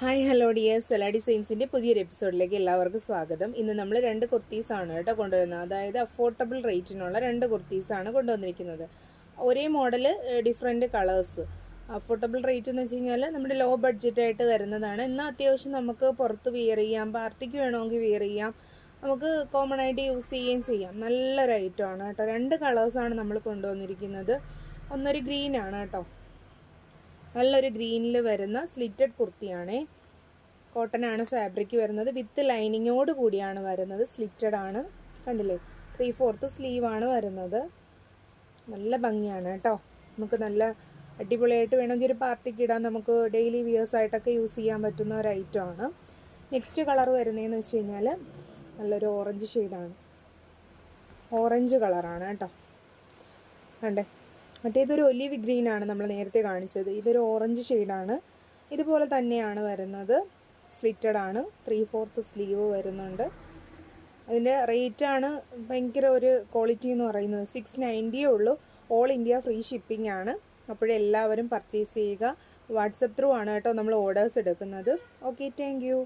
Hi hello dears സെല ഡിസൈൻസിൻ്റെ പുതിയൊരു എപ്പിസോഡിലേക്ക് എല്ലാവർക്കും സ്വാഗതം. ഇന്ന് നമ്മൾ രണ്ട് കുർത്തീസാണ് കേട്ടോ കൊണ്ടുവരുന്നത്. അതായത് അഫോർഡബിൾ റേറ്റിനുള്ള രണ്ട് കുർത്തീസാണ് കൊണ്ടുവന്നിരിക്കുന്നത്. ഒരേ model different colours. Affordable rate എന്ന് വെച്ച് കഴിഞ്ഞാൽ നമ്മുടെ ലോ ബഡ്ജറ്റായിട്ട് വരുന്നതാണ്. എന്നാൽ അത്യാവശ്യം നമുക്ക് പുറത്ത് വിയർ ചെയ്യാം, പാർട്ടിക്ക് വേണമെങ്കിൽ വിയർ ചെയ്യാം, നമുക്ക് കോമൺ ആയിട്ട് യൂസ് ചെയ്യുകയും ചെയ്യാം. നല്ലൊരു ഐറ്റമാണ് കേട്ടോ. രണ്ട് കളേഴ്സാണ് നമ്മൾ കൊണ്ടുവന്നിരിക്കുന്നത്. ഒന്നൊരു ഗ്രീനാണ് കേട്ടോ, നല്ലൊരു ഗ്രീനിൽ വരുന്ന സ്ലിറ്റഡ് കുർത്തിയാണേ. കോട്ടൺ ആണ് ഫാബ്രിക് വരുന്നത്, വിത്ത് ലൈനിങ്ങോട് കൂടിയാണ് വരുന്നത്. സ്ലിറ്റഡ് ആണ്, കണ്ടില്ലേ, 3/4 സ്ലീവാണ് വരുന്നത്. നല്ല ഭംഗിയാണ് കേട്ടോ. നമുക്ക് നല്ല അടിപൊളിയായിട്ട് വേണമെങ്കിൽ ഒരു പാർട്ടിക്ക് ഇടാൻ, നമുക്ക് ഡെയിലി വിയേഴ്സ് ആയിട്ടൊക്കെ യൂസ് ചെയ്യാൻ പറ്റുന്ന ഒരു ഐറ്റമാണ്. നെക്സ്റ്റ് കളർ വരുന്നതെന്ന് വെച്ച് കഴിഞ്ഞാൽ നല്ലൊരു ഓറഞ്ച് ഷെയ്ഡാണ്, ഓറഞ്ച് കളറാണ് കേട്ടോ. കണ്ടേ, മറ്റേതൊരു ഒലിവ് ഗ്രീനാണ് നമ്മൾ നേരത്തെ കാണിച്ചത്. ഇതൊരു ഓറഞ്ച് ഷെയ്ഡാണ്. ഇതുപോലെ തന്നെയാണ് വരുന്നത്, സ്ലിറ്റഡ് ആണ്, 3/4 സ്ലീവ് വരുന്നുണ്ട്. അതിൻ്റെ റേറ്റാണ് ഭയങ്കര ഒരു ക്വാളിറ്റി എന്ന് പറയുന്നത് 690 ഉള്ളൂ. ഓൾ ഇന്ത്യ ഫ്രീ ഷിപ്പിംഗ് ആണ്. അപ്പോഴെല്ലാവരും പർച്ചേസ് ചെയ്യുക. വാട്സപ്പ് ത്രൂ ആണ് കേട്ടോ നമ്മൾ ഓർഡേഴ്സ് എടുക്കുന്നത്. Okay, thank you.